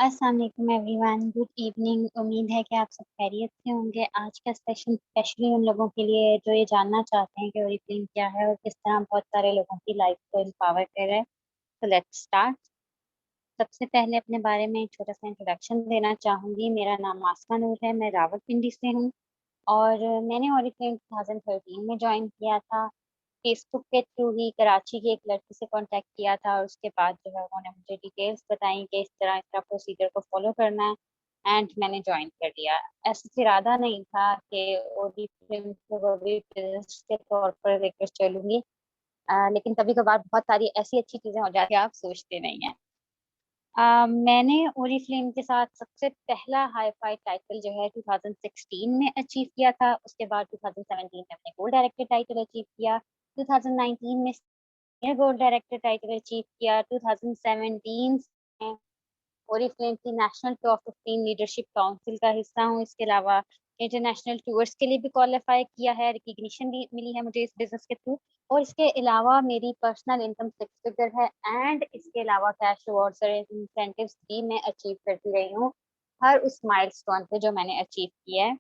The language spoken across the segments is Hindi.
अस्सलाम वालेकुम एवरीवन, गुड इवनिंग। उम्मीद है कि आप सब खैरियत से होंगे। आज का सेशन स्पेशली उन लोगों के लिए जो ये जानना चाहते हैं कि ओरिफ्लेम क्या है और किस तरह बहुत सारे लोगों की लाइफ को एम्पावर कर रहा है। तो लेट्स स्टार्ट। सबसे पहले अपने बारे में एक छोटा सा इंट्रोडक्शन देना चाहूँगी। मेरा नाम आसमा नूर है, मैं रावलपिंडी से हूँ और मैंने ओरिफ्लेम 2013 में ज्वाइन किया था। फेसबुक के थ्रू ही कराची की एक लड़की से कांटेक्ट किया था और उसके बाद जो है उन्होंने मुझे डिटेल्स बताई कि इस तरह प्रोसीजर को फॉलो करना है एंड मैंने ज्वाइन कर लिया। ऐसा इरादा नहीं था कि ओडी फिल्म को अभी business के तौर पर लेकर चलूंगी। लेकिन कभी कभार बहुत सारी ऐसी अच्छी चीजें हो जाती है आप सोचते नहीं है। मैंने ओरी फिल्म के साथ सबसे पहला हाई फाई टाइटल जो है 2016 में अचीव किया था। उसके बाद 2017 में अपने गोल्ड डायरेक्टर टाइटल अचीव किया। 2019 में senior gold director title achieve किया। 2017 में ओरिफ्लेम की नेशनल टॉप 15 लीडरशिप काउंसिल का हिस्सा हूँ। इसके अलावा इंटरनेशनल टूर्स के लिए भी क्वालिफाई किया है, रिकग्निशन भी मिली है मुझे इस बिजनेस के थ्रू। और इसके अलावा मेरी पर्सनल इनकम 6 फिगर है एंड इसके अलावा कैश अवार्ड्स और इंसेंटिव्स भी मैं अचीव करती रही हूँ हर उस माइलस्टोन पे जो मैंने अचीव किया है।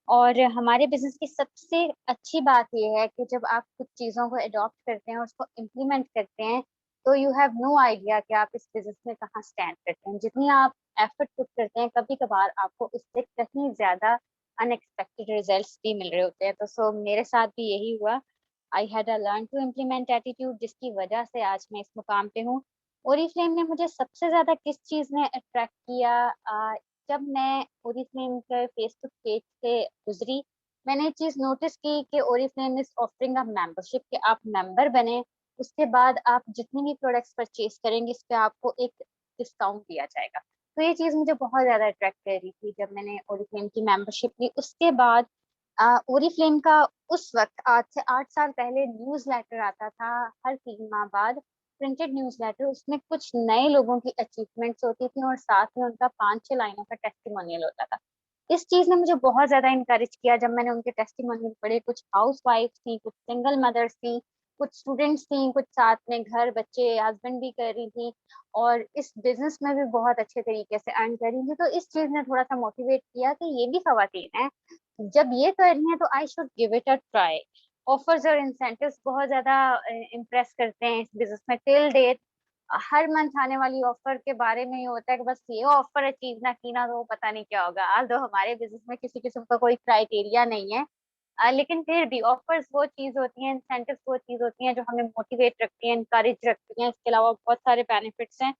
और हमारे बिजनेस की सबसे अच्छी बात यह है कि जब आप कुछ चीज़ों को अडॉप्ट करते हैं और उसको इम्प्लीमेंट करते हैं तो यू हैव नो आइडिया कि आप इस बिजनेस में कहाँ स्टैंड करते हैं। जितनी आप एफर्ट पुट करते हैं कभी कभार आपको उससे कहीं ज्यादा अनएक्सपेक्टेड रिजल्ट्स भी मिल रहे होते हैं। तो सो मेरे साथ भी यही हुआ। I had a learn to implement attitude जिसकी वजह से आज मैं इस मुकाम पे हूँ। ओरिफ्लेम ने मुझे सबसे ज्यादा किस चीज ने अट्रैक्ट किया? जब मैं ओरिफ्लेम के फेसबुक पेज से गुजरी मैंने एक चीज नोटिस की कि Oriflame is offering a membership कि आप मेंबर बने। उसके बाद आप जितनी भी प्रोडक्ट्स परचेज करेंगे इस पे आपको एक डिस्काउंट दिया जाएगा। तो ये चीज मुझे बहुत ज्यादा अट्रैक्ट कर रही थी जब मैंने ओरिफ्लेम की मेंबरशिप ली। उसके बाद ओरिफ्लेम का उस वक्त आज से 8 साल पहले न्यूज लेटर आता था हर 3 माह बाद। प्रिंटेड न्यूज लेटर, उसमें कुछ नए लोगों की अचीवमेंट्स होती थी और साथ में उनका 5-6 लाइनों का टेस्टिमोनियल होता था। इस चीज ने मुझे बहुत ज्यादा इंकरेज किया जब मैंने उनके टेस्टिमोनियल पढ़े। कुछ हाउस वाइफ थी, कुछ सिंगल मदर्स थी, कुछ स्टूडेंट्स थी, कुछ साथ में घर बच्चे हस्बैंड भी कर रही थी और इस बिजनेस में भी बहुत अच्छे तरीके से अर्न कर रही थी। तो इस चीज ने थोड़ा सा मोटिवेट किया कि ये भी खवातीन है, जब ये कर रही हैं तो I should give it a try. Offers और इंसेंटिव्स बहुत ज्यादा इम्प्रेस करते हैं इस बिजनेस में। टिल डेट हर मंथ आने वाली ऑफर के बारे में ये होता है कि बस ये ऑफर अचीव ना की ना तो पता नहीं क्या होगा। आज तो हमारे बिजनेस में किसी किस्म का कोई क्राइटेरिया नहीं है। लेकिन फिर भी ऑफर्स वो चीज होती हैं, इंसेंटिव्स वो चीज होती हैं जो हमें मोटिवेट रखती हैं, इंकरेज रखती हैं। इसके अलावा बहुत सारे बेनिफिट्स हैं।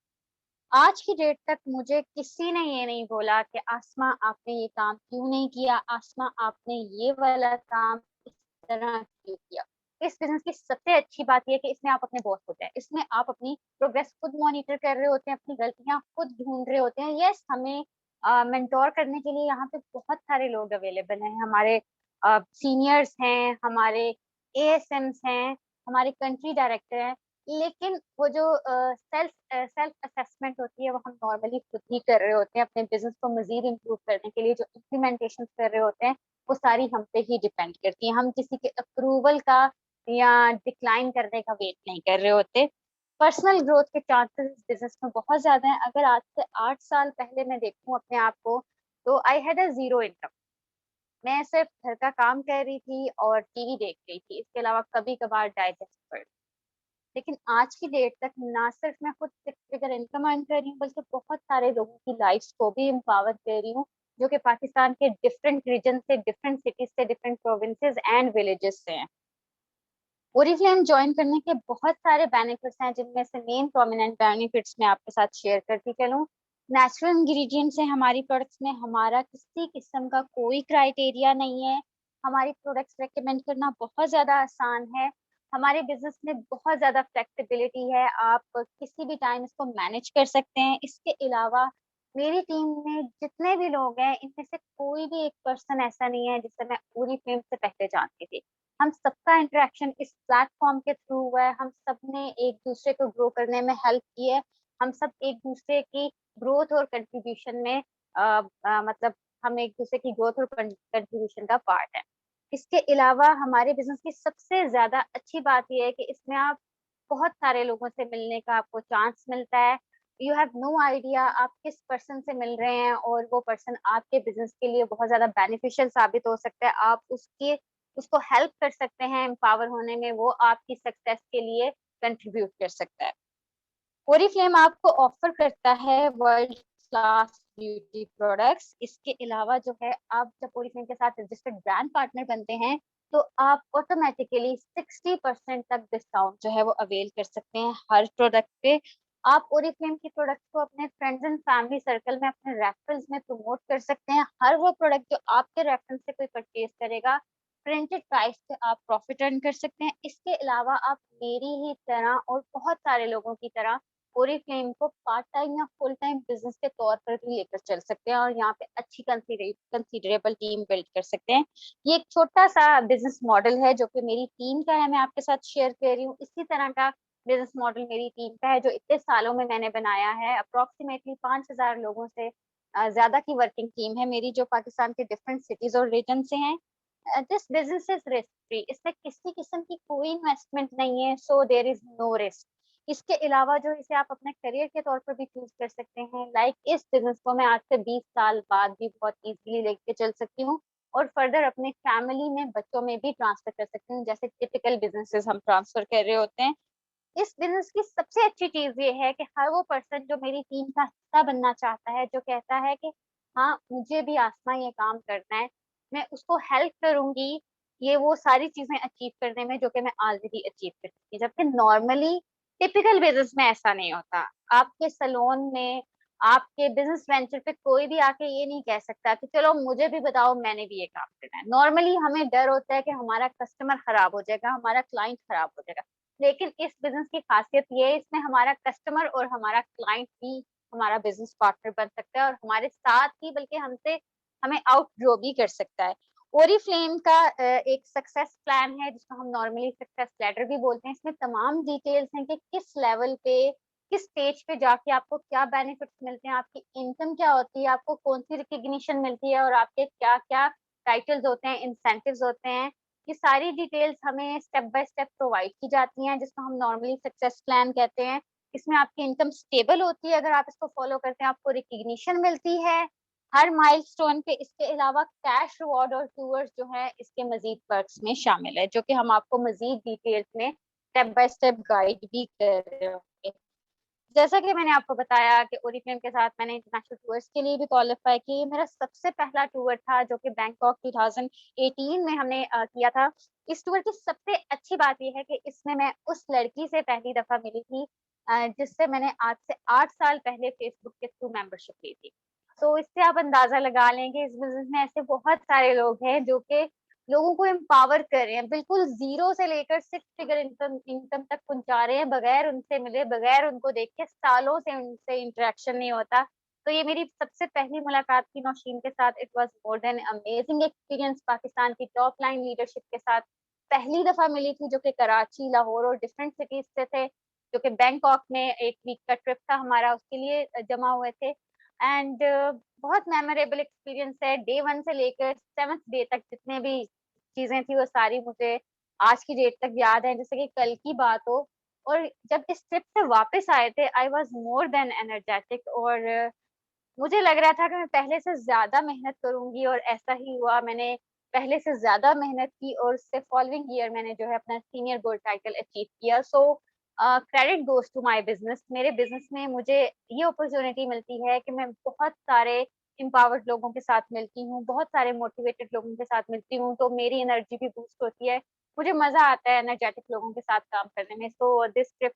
आज की डेट तक मुझे किसी ने ये नहीं बोला कि आसमा आपने ये काम क्यों नहीं किया, आसमा आपने ये वाला काम इस तरह क्यों किया। इस बिजनेस की सबसे अच्छी बात यह है कि इसमें आप अपने बॉस होते हैं, इसमें आप अपनी प्रोग्रेस खुद मॉनिटर कर रहे होते हैं, अपनी गलतियां खुद ढूंढ रहे होते हैं। यस, हमें मेंटोर करने के लिए यहाँ पे बहुत सारे लोग अवेलेबल हैं। हमारे सीनियर्स हैं, हमारे एएसएम्स हैं, हमारे कंट्री डायरेक्टर हैं। लेकिन वो जो सेल्फ असेसमेंट होती है वो हम नॉर्मली खुद ही कर रहे होते हैं। अपने बिजनेस को मजीद इम्प्रूव करने के लिए जो इम्प्लीमेंटेशन कर रहे होते हैं वो सारी हम पे ही डिपेंड करती है। हम किसी के अप्रूवल का या डिक्लाइन करने का वेट नहीं कर रहे होते। पर्सनल ग्रोथ के चांसेस इस बिजनेस में बहुत ज्यादा हैं। अगर आज से 8 साल पहले मैं देखूं अपने आप को तो आई हैड अ जीरो इनकम। मैं सिर्फ घर का काम कर रही थी और टीवी देख रही थी, इसके अलावा कभी कभार डाइजेस्ट पर। लेकिन आज की डेट तक ना सिर्फ मैं खुद 6 फिगर इनकम अर्न कर रही हूँ बल्कि बहुत सारे लोगों की लाइफ को भी एम्पावर कर रही हूँ जो कि पाकिस्तान के डिफरेंट रीजन से, डिफरेंट सिटीज से, डिफरेंट प्रोविंसेस एंड विलेजेस से हैं। ओरिफ्लेम ज्वाइन करने के बहुत सारे बेनिफिट्स हैं जिनमें से मेन प्रोमिनेंट बेनिफिट्स मैं आपके साथ शेयर करती चलूँ। नेचुरल इंग्रेडिएंट्स हैं हमारी प्रोडक्ट्स में, हमारा किसी किस्म का कोई क्राइटेरिया नहीं है। हमारी प्रोडक्ट्स रेकमेंड करना बहुत ज्यादा आसान है। हमारे बिजनेस में बहुत ज्यादा फ्लेक्सिबिलिटी है, आप किसी भी टाइम इसको मैनेज कर सकते हैं। इसके अलावा मेरी टीम में जितने भी लोग हैं इनमें से कोई भी एक पर्सन ऐसा नहीं है जिसे मैं ओरिफ्लेम से पहले जानती थी। हम सबका इंटरेक्शन इस प्लेटफॉर्म के थ्रू हुआ है। हम सब ने एक दूसरे को ग्रो करने में हेल्प की है। हम सब एक दूसरे की ग्रोथ और कंट्रीब्यूशन में मतलब हम एक दूसरे की ग्रोथ और कंट्रीब्यूशन का पार्ट है। इसके अलावा हमारे बिजनेस की सबसे ज्यादा अच्छी बात यह है कि इसमें आप बहुत सारे लोगों से मिलने का आपको चांस मिलता है। यू हैव नो आइडिया आप किस पर्सन से मिल रहे हैं और वो पर्सन आपके बिजनेस के लिए बहुत ज्यादा बेनिफिशियल साबित हो सकता है। आप उसको हेल्प कर सकते हैं एम्पावर होने में, वो आपकी सक्सेस के लिए कंट्रीब्यूट कर सकता है। ओरिफ्लेम आपको ऑफर करता है वर्ल्ड क्लास ब्यूटी प्रोडक्ट्स। इसके अलावा जो है, आप जब ओरिफ्लेम के साथ रजिस्टर्ड ब्रांड पार्टनर बनते हैं तो आप ऑटोमेटिकली 60% तक डिस्काउंट जो है वो अवेल कर सकते हैं हर प्रोडक्ट पे। आप ओरिफ्लेम की प्रोडक्ट को अपने फ्रेंड्स एंड फैमिली सर्कल में, अपने रेफरल्स में प्रमोट कर सकते हैं। हर वो प्रोडक्ट जो आपके रेफरेंस से कोई परचेज करेगा, प्रिंटेड प्राइस पे आप प्रॉफिट अर्न कर सकते हैं। इसके अलावा आप मेरी ही तरह और बहुत सारे लोगों की तरह ओरिफ्लेम को पार्ट टाइम या फुल टाइम बिजनेस के तौर पर भी लेकर चल सकते हैं और यहाँ पे अच्छी कंसीडरेबल टीम बिल्ड कर सकते हैं। ये एक छोटा सा बिजनेस मॉडल है जो कि मेरी टीम का है, मैं आपके साथ शेयर कर रही हूँ। इसी तरह का बिजनेस मॉडल मेरी टीम का है जो इतने सालों में मैंने बनाया है। अप्रोक्सीमेटली 5,000 लोगों से ज्यादा की वर्किंग टीम है मेरी, जो पाकिस्तान के डिफरेंट सिटीज और रीजन से हैं। This business is risk free, इसमें किसी किस्म की कोई इन्वेस्टमेंट नहीं है, so there is no risk. इसके अलावा जो इसे आप अपने करियर के तौर पर भी चूज कर सकते हैं। लाइक इस बिजनेस को मैं आज से 20 साल बाद भी बहुत इजीली लेके चल सकती हूँ और फर्दर अपने फैमिली में, बच्चों में भी ट्रांसफर कर सकती हूँ, जैसे टिपिकल बिजनेसेस हम ट्रांसफर कर रहे होते हैं। इस बिजनेस की सबसे अच्छी चीज ये है कि हर वो पर्सन जो मेरी टीम का हिस्सा बनना चाहता है, जो कहता है कि हाँ मुझे भी आसमा ये काम करना है, मैं उसको हेल्प करूंगी ये वो सारी चीजें अचीव करने में जो कि मैं ऑलरेडी अचीव कर चुकी। जबकि नॉर्मली टिपिकल बिजनेस में ऐसा नहीं होता। आपके सलोन में, आपके बिजनेस वेंचर पे कोई भी आके ये नहीं कह सकता कि चलो मुझे भी बताओ, मैंने भी ये काम करना है। नॉर्मली हमें डर होता है कि हमारा कस्टमर खराब हो जाएगा, हमारा क्लाइंट खराब हो जाएगा। लेकिन इस बिजनेस की खासियत ये है, इसमें हमारा कस्टमर और हमारा क्लाइंट भी हमारा बिजनेस पार्टनर बन सकता है और हमारे साथ ही बल्कि हमसे हमें आउट ग्रो भी कर सकता है। ओरिफ्लेम का एक सक्सेस प्लान है जिसको हम नॉर्मली सक्सेस लेटर भी बोलते हैं। इसमें तमाम डिटेल्स हैं कि किस लेवल पे, किस स्टेज पे जाके आपको क्या बेनिफिट्स मिलते हैं, आपकी इनकम क्या होती है, आपको कौन सी रिकग्निशन मिलती है और आपके क्या क्या टाइटल्स होते हैं, इंसेंटिव्स होते हैं। ये सारी डिटेल्स हमें स्टेप बाय स्टेप प्रोवाइड की जाती हैं, जिसको हम नॉर्मली सक्सेस प्लान कहते हैं। इसमें आपकी इनकम स्टेबल होती है अगर आप इसको फॉलो करते हैं, आपको रिकग्निशन मिलती है हर माइलस्टोन पे। इसके अलावा कैश रिवॉर्ड और टूर्स जो है इसके मजीद पर्क्स में शामिल है, जो कि हम आपको मजीद डिटेल्स में स्टेप बाय स्टेप गाइड भी कर रहे होंगे। जैसा कि मैंने आपको बताया कि ओरिफ्लेम के साथ मैंने इंटरनेशनल टूर्स के लिए भी क्वालिफाई की। ये मेरा सबसे पहला टूर था जो कि बैंकॉक 2018 में हमने किया था। इस टूर की सबसे अच्छी बात यह है कि इसमें मैं उस लड़की से पहली दफा मिली थी जिससे मैंने आज से 8 साल पहले फेसबुक के थ्रू मेंबरशिप ली थी। तो इससे आप अंदाजा लगा लेंगे इस बिजनेस में ऐसे बहुत सारे लोग हैं जो कि लोगों को एम्पावर कर रहे हैं, बिल्कुल जीरो से लेकर 6 फिगर इनकम इनकम तक पहुंचा रहे हैं, बगैर उनसे मिले, बगैर उनको देखे। सालों से उनसे इंटरेक्शन नहीं होता। तो ये मेरी सबसे पहली मुलाकात थी नौशीन के साथ। It was more than amazing experience. Pakistan की टॉप लाइन लीडरशिप के साथ पहली दफा मिली थी, जो कि कराची, लाहौर और डिफरेंट सिटीज से थे, जो कि बैंकॉक में एक वीक का ट्रिप था हमारा, उसके लिए जमा हुए थे। एंड बहुत मेमोरेबल एक्सपीरियंस है। डे 1 से लेकर 7th डे तक जितने भी चीजें थी वो सारी मुझे आज की डेट तक याद है, जैसे कि कल की बात हो। और जब इस ट्रिप से वापस आए थे, I was more than energetic और मुझे लग रहा था कि मैं पहले से ज्यादा मेहनत करूंगी और ऐसा ही हुआ। मैंने पहले से ज्यादा मेहनत की और उससे फॉलोइंग ईयर मैंने जो है अपना सीनियर गोल्ड टाइटल अचीव किया। So credit goes to my business. मेरे बिजनेस में मुझे ये अपॉर्चुनिटी मिलती है कि मैं बहुत सारे एम्पावर्ड लोगों के साथ मिलती हूँ, बहुत सारे मोटिवेटेड लोगों के साथ मिलती हूँ, तो मेरी एनर्जी भी बूस्ट होती है। मुझे मजा आता है एनर्जेटिक लोगों के साथ काम करने में। सो दिस ट्रिप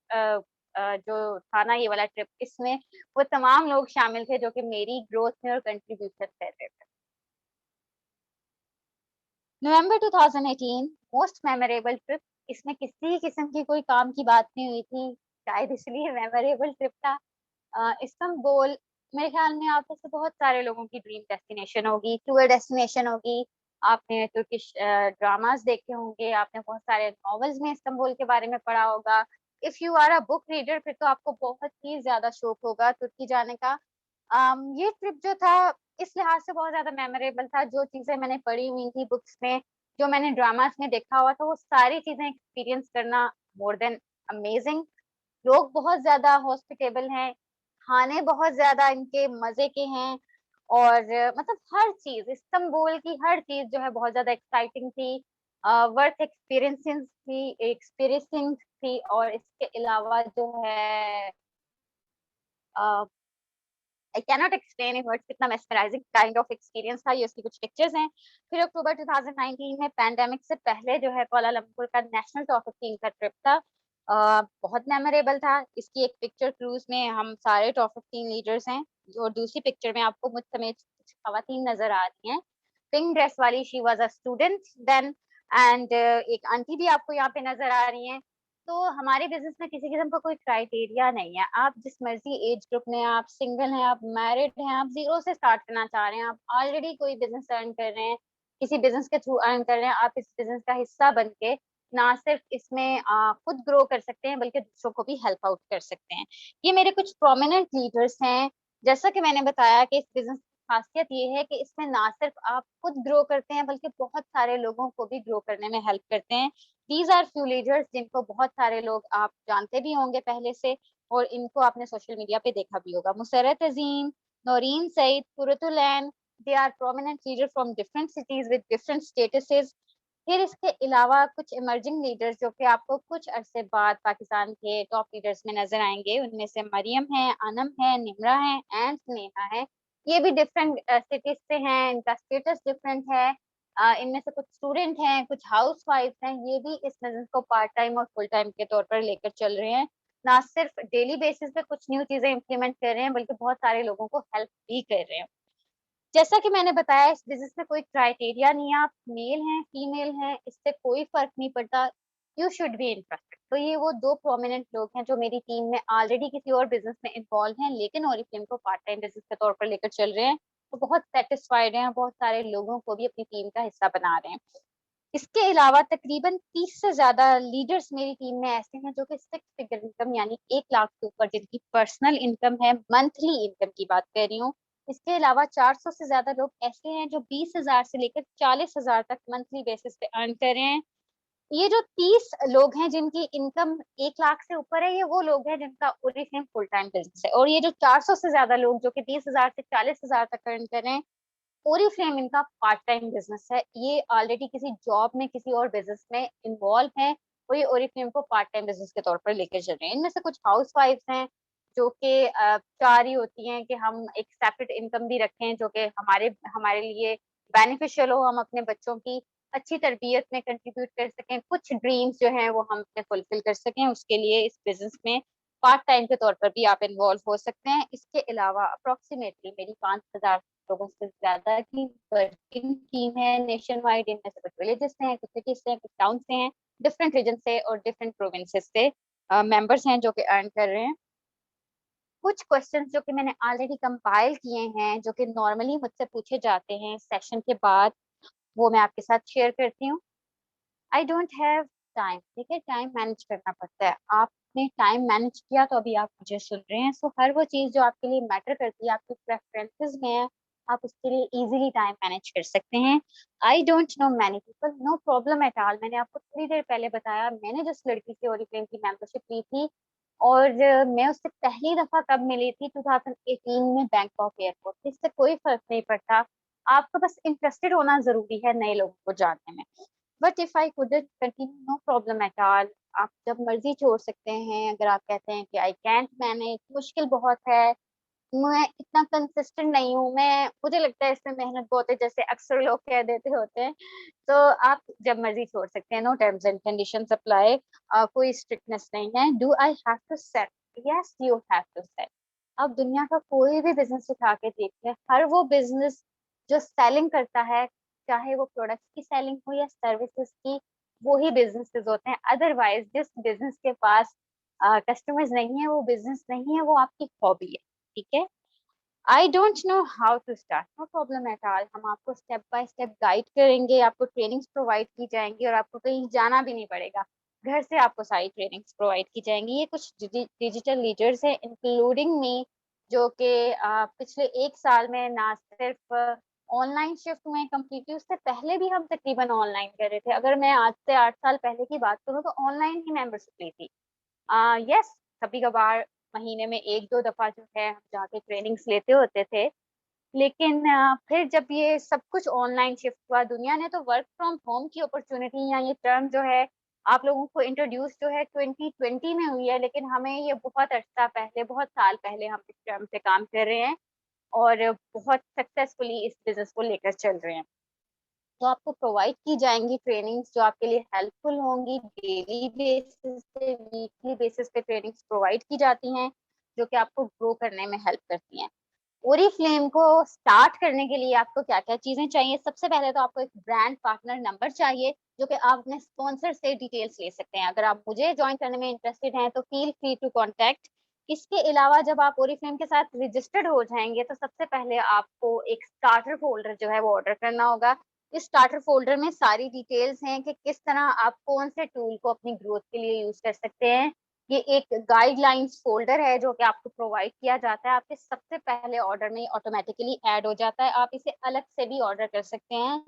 जो था ना, ये वाला ट्रिप, इसमें वो तमाम लोग शामिल थे जो कि मेरी ग्रोथ में और कंट्रीब्यूशन कर रहे थे। नवंबर 2018 मोस्ट मेमोरेबल ट्रिप। इसमें किसी किस्म की कोई काम की बात नहीं हुई थी, शायद इसलिए मेमोरेबल ट्रिप था। इस्तांबुल, मेरे ख्याल में आप में से बहुत सारे लोगों की ड्रीम डेस्टिनेशन होगी, टूर डेस्टिनेशन होगी। आपने तुर्किश ड्रामास देखे होंगे, आपने बहुत सारे नॉवेल्स में इस्तांबुल के बारे में पढ़ा होगा। If you are a book reader फिर तो आपको बहुत ही ज्यादा शौक होगा तुर्की जाने का। ये ट्रिप जो था इस लिहाज से बहुत ज्यादा मेमोरेबल था, जो चीजें मैंने पढ़ी हुई थी बुक्स में, जो मैंने ड्रामास में देखा हुआ था, वो सारी चीजें एक्सपीरियंस करना मोर देन अमेजिंग। लोग बहुत ज्यादा हॉस्पिटेबल हैं, खाने बहुत ज्यादा इनके मजे के हैं, और मतलब हर चीज, इस्तांबुल की हर चीज जो है बहुत ज्यादा एक्साइटिंग थी, वर्थ एक्सपीरियंसिंग थी। और इसके अलावा जो है I cannot explain in words कितना मेस्मराइजिंग काइंड ऑफ एक्सपीरियंस था ये। उसकी कुछ पिक्चर्स हैं। फिर अक्टूबर 2019 में पैंडेमिक से पहले जो है कुआलालंपुर का नेशनल टॉप 15 का ट्रिप था। बहुत मेमोरेबल था। इसकी एक पिक्चर क्रूज में हम सारे टॉप 15 लीडर्स हैं, और दूसरी पिक्चर में आपको मुझ समेत कुछ खवातीन नजर आ रही हैं। पिंक ड्रेस वाली she was a student then, and एक आंटी भी आपको यहाँ पे नजर आ रही हैं। तो हमारे बिजनेस में किसी किस्म का कोई क्राइटेरिया नहीं है। आप जिस मर्जी एज ग्रुप में, आप सिंगल हैं, आप मैरिड हैं, आप जीरो से स्टार्ट करना चाह रहे हैं, आप ऑलरेडी कोई बिजनेस अर्न कर रहे हैं, किसी बिजनेस के थ्रू अर्न कर रहे हैं, आप इस बिजनेस का हिस्सा बन के ना सिर्फ इसमें खुद ग्रो कर सकते हैं, बल्कि दूसरों को भी हेल्प आउट कर सकते हैं। ये मेरे कुछ प्रोमिनेंट लीडर्स हैं। जैसा कि मैंने बताया कि इस बिजनेस की खासियत ये है कि इसमें ना सिर्फ आप खुद ग्रो करते हैं, बल्कि बहुत सारे लोगों को भी ग्रो करने में हेल्प करते हैं। दीज आर फ्यू लीडर्स जिनको बहुत सारे लोग आप जानते भी होंगे पहले से, और इनको आपने सोशल मीडिया पे देखा भी होगा। Musarrat Azeem, Naureen Saeed, Qurratulain, they are prominent leader from different cities with different statuses. फिर इसके अलावा कुछ इमर्जिंग लीडर्स जो कि आपको कुछ अरसे बाद पाकिस्तान के टॉप लीडर्स में नजर आएंगे। उनमें से मरियम है, अनम है, निमरा है एंड स्नेहा है। ये भी डिफरेंट सिटीज से हैं, इनका स्टेटस डिफरेंट है। इनमें से कुछ स्टूडेंट हैं, कुछ हाउस वाइफ हैं। ये भी इस बिजनेस को पार्ट टाइम और फुल टाइम के तौर पर लेकर चल रहे हैं। ना सिर्फ डेली बेसिस पे कुछ न्यू चीजें इम्प्लीमेंट कर रहे हैं, बल्कि बहुत सारे लोगों को हेल्प भी कर रहे हैं। जैसा कि मैंने बताया, इस बिजनेस में कोई क्राइटेरिया नहीं है। आप मेल हैं, फीमेल हैं, इससे कोई फर्क नहीं पड़ता। You should be interested. तो ये वो दो प्रोमिनेंट लोग हैं जो मेरी टीम में ऑलरेडी किसी और बिजनेस में इन्वॉल्व हैं, लेकिन ओरिफ्लेम को पार्ट टाइम बिजनेस के तौर पर लेकर चल रहे हैं। तो बहुत सेटिस्फाइड हैं, बहुत सारे लोगों को भी अपनी टीम का हिस्सा बना रहे हैं। इसके अलावा तकरीबन 30 से ज्यादा लीडर्स मेरी टीम में ऐसे हैं जो कि 6 फिगर इनकम यानी 1 लाख के ऊपर जिनकी पर्सनल इनकम है, मंथली इनकम की बात कर रही हूँ। इसके अलावा 400 से ज्यादा लोग ऐसे हैं जो 20,000 से लेकर 40,000 तक मंथली बेसिस पे अर्न कर रहे हैं। ये जो 30 लोग हैं जिनकी इनकम 1 लाख से ऊपर है, ये वो लोग हैं जिनका ओरिफ्लेम फुल टाइम बिजनेस है। और ये जो 400 से ज्यादा लोग जो कि 30,000 से 40,000 तक अर्न कर रहे हैं, ओरिफ्लेम इनका पार्ट टाइम बिजनेस है। ये ऑलरेडी किसी जॉब में, किसी और बिजनेस में इन्वॉल्व है, और ये ओरिफ्लेम को पार्ट टाइम बिजनेस के तौर पर लेकर चल रहे हैं। इनमें से कुछ हाउस वाइफ्स हैं जो कि चाह रही होती हैं कि हम एक सेपरेट इनकम भी रखें जो कि हमारे हमारे लिए बेनिफिशियल हो, हम अपने बच्चों की अच्छी तरबियत में कंट्रीब्यूट कर सकें, कुछ ड्रीम्स जो हैं वो हम अपने फुलफिल कर सकें। उसके लिए इस बिजनेस में पार्ट टाइम के तौर पर भी आप इन्वॉल्व हो सकते हैं। इसके अलावा अप्रोक्सीमेटली मेरी 5,000 लोगों से ज्यादा की वर्किंग टीम है नेशन वाइड। इनमें से कुछ विलेजेस से हैं, कुछ सिटीज से हैं, कुछ टाउन से हैं, डिफरेंट रीजन से और डिफरेंट प्रोविंसेस से मेंबर्स हैं जो कि अर्न कर रहे हैं। कुछ क्वेश्चंस जो कि मैंने ऑलरेडी कंपाइल किए हैं, जो कि नॉर्मली मुझसे पूछे जाते हैं सेशन के बाद, वो मैं आपके साथ शेयर करती हूँ। I don't have time. ठीक है, टाइम मैनेज करना पड़ता है। आपने टाइम मैनेज किया तो अभी आप मुझे सुन रहे हैं। सो हर वो चीज जो आपके लिए मैटर करती है, आपके प्रेफरेंसेस में है, आप उसके लिए इजीली टाइम मैनेज कर सकते हैं। I don't know many people, no problem at all. मैंने आपको थोड़ी देर पहले बताया, मैंने जिस लड़की से ओरिफ्लेम की मेंबरशिप ली थी, और मैं उससे पहली दफा कब मिली थी, 2018 में बैंकॉक एयरपोर्ट। इससे कोई फर्क नहीं पड़ता। आपको बस इंटरेस्टेड होना जरूरी है नए लोगों को जानने में। But if I couldn't continue, no problem at all. आप जब मर्जी छोड़ सकते हैं। अगर आप कहते हैं कि आई कैंट मैनेज, मुश्किल बहुत है, मैं इतना कंसिस्टेंट नहीं हूँ, मैं मुझे लगता है इसमें मेहनत बहुत है, जैसे अक्सर लोग कह देते होते हैं, तो आप जब मर्जी छोड़ सकते हैं। No terms and conditions apply. कोई स्ट्रिक्टनेस नहीं है। Do I have to set? Yes, you have to set. अब दुनिया का कोई भी बिजनेस उठा के देख लें, हर वो बिजनेस जो सेलिंग करता है, चाहे वो प्रोडक्ट्स की सेलिंग हो या सर्विसेज की, वो ही बिजनेसेस होते हैं। अदरवाइज जिस बिजनेस के पास कस्टमर्स नहीं है, वो बिजनेस नहीं है, वो आपकी हॉबी है। ठीक है। I don't know how to start, no problem at all. हम आपको स्टेप बाय स्टेप गाइड करेंगे, आपको ट्रेनिंग्स प्रोवाइड की जाएंगी, और आपको कहीं जाना भी नहीं पड़ेगा। घर से आपको सारी ट्रेनिंग्स प्रोवाइड की जाएंगी। ये कुछ डिजिटल लीडर्स हैं, इंक्लूडिंग मी, जो कि पिछले 1 साल में ना सिर्फ ऑनलाइन शिफ्ट में कम्प्लीटली, उससे पहले भी हम तकरीबन ऑनलाइन कर रहे थे। अगर मैं आज से 8 साल पहले की बात करूँ तो ऑनलाइन ही मेंबरशिप ली थी। यस, कभी कभार महीने में 1-2 दफ़ा जो है हम जाके ट्रेनिंग्स लेते होते थे। लेकिन फिर जब ये सब कुछ ऑनलाइन शिफ्ट हुआ, दुनिया ने तो वर्क फ्रॉम होम की अपॉर्च्युनिटी या ये टर्म जो है आप लोगों को इंट्रोड्यूस जो है 2020 में हुई है, लेकिन हमें ये बहुत अरसा पहले, बहुत साल पहले हम इस टर्म पे काम कर रहे हैं और बहुत सक्सेसफुली इस बिज़नेस को लेकर चल रहे हैं। तो आपको प्रोवाइड की जाएँगी ट्रेनिंग्स जो आपके लिए हेल्पफुल होंगी, डेली बेसिस पे, वीकली बेसिस पे ट्रेनिंग्स प्रोवाइड की जाती हैं, जो कि आपको ग्रो करने में हेल्प करती हैं। ओरीफ्लेम को स्टार्ट करने के लिए आपको क्या-क्या चीज़ें चाहिए? सबसे पहले तो आपको एक ब्रांड पार्टनर नंबर चाहिए, जो कि आप अपने स्पॉन्सर से डिटेल्स ले सकते हैं। अगर आप मुझे जॉइन करने में इंटरेस्टेड हैं, तो फ़ील फ्री टू कॉन्टैक्ट। इसके अलावा जब आप ओरीफ्लेम के साथ रजिस्टर्ड हो जाएँगे, तो सबसे पहले आपको एक स्टार्टर फ़ोल्डर जो है वो ऑर्डर करना होगा। इस स्टार्टर फ़ोल्डर में सारी डिटेल्स हैं कि किस तरह आप कौन से टूल को अपनी ग्रोथ के लिए यूज़ कर सकते हैं। ये एक गाइडलाइंस फ़ोल्डर है जो कि आपको प्रोवाइड किया जाता है। आपके सबसे पहले ऑर्डर में ऑटोमैटिकली ऐड हो जाता है। आप इसे अलग से भी ऑर्डर कर सकते हैं।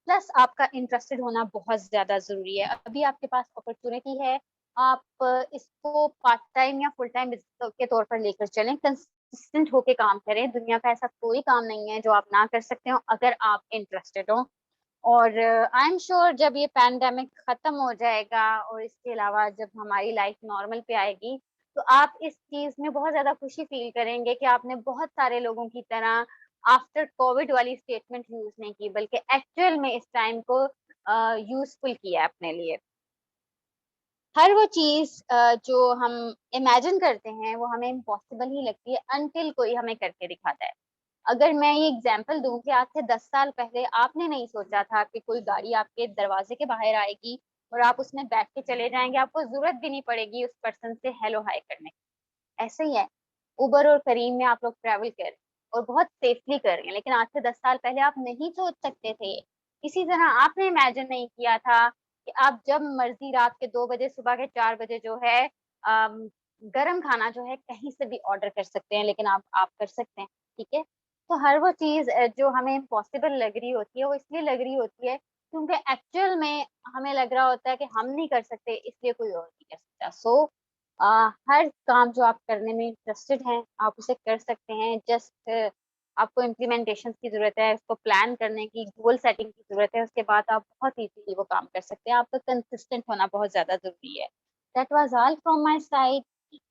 प्लस आपका इंटरेस्टेड होना बहुत ज़्यादा ज़रूरी है। अभी आपके पास अपॉर्च्युनिटी है, आप इसको पार्ट टाइम या फुल टाइम बिज़नेस के तौर पर लेकर चलें। कंसिस्टेंट होके काम करें। दुनिया का ऐसा कोई काम नहीं है जो आप ना कर सकते हो अगर आप इंटरेस्टेड हो। और आई एम श्योर जब ये पैंडेमिक खत्म हो जाएगा और इसके अलावा जब हमारी लाइफ नॉर्मल पे आएगी, तो आप इस चीज़ में बहुत ज़्यादा खुशी फ़ील करेंगे कि आपने बहुत सारे लोगों की तरह आफ्टर कोविड वाली स्टेटमेंट यूज़ नहीं की, बल्कि एक्चुअल में इस टाइम को यूज़फुल किया है अपने लिए। हर वो चीज़ जो हम इमेजिन करते हैं, वो हमें इम्पॉसिबल ही लगती है अनटिल कोई हमें करके दिखाता है। अगर मैं ये एग्ज़ाम्पल दूँ कि आज से 10 साल पहले आपने नहीं सोचा था कि कोई गाड़ी आपके दरवाज़े के बाहर आएगी और आप उसमें बैठ के चले जाएँगे, आपको ज़रूरत भी नहीं पड़ेगी उस पर्सन से हेलो हाय करने की। ऐसे ही है, उबर और करीम में आप लोग ट्रैवल कर रहे हैं और बहुत सेफली कर रहे हैं, लेकिन आज से 10 साल पहले आप नहीं सोच सकते थे। इसी तरह आपने इमेजिन नहीं किया था कि आप जब मर्ज़ी रात के 2 बजे, सुबह के 4 बजे जो है गरम खाना जो है कहीं से भी ऑर्डर कर सकते हैं, लेकिन आप कर सकते हैं, ठीक है? तो हर वो चीज़ जो हमें इम्पॉसिबल लग रही होती है, वो इसलिए लग रही होती है क्योंकि एक्चुअल में हमें लग रहा होता है कि हम नहीं कर सकते, इसलिए कोई और नहीं कर सकता। अ, हर काम जो आप करने में इंटरेस्टेड हैं, आप उसे कर सकते हैं। जस्ट आपको इम्प्लीमेंटेशंस की ज़रूरत है, उसको प्लान करने की, गोल सेटिंग की ज़रूरत है, उसके बाद आप बहुत ईज़िली वो काम कर सकते हैं। आपका कंसिस्टेंट होना बहुत ज़्यादा ज़रूरी है। That was all from my side.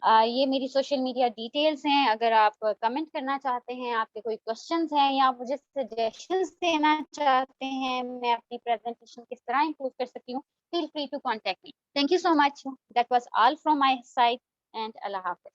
ये मेरी सोशल मीडिया डिटेल्स हैं, अगर आप कमेंट करना चाहते हैं, आपके कोई क्वेश्चंस हैं या आप मुझे सजेशंस देना चाहते हैं, मैं अपनी प्रेज़ेंटेशन किस तरह इम्प्रूव कर सकती हूँ, feel free to contact me. Thank you so much. That was all from my side and Allah Hafiz.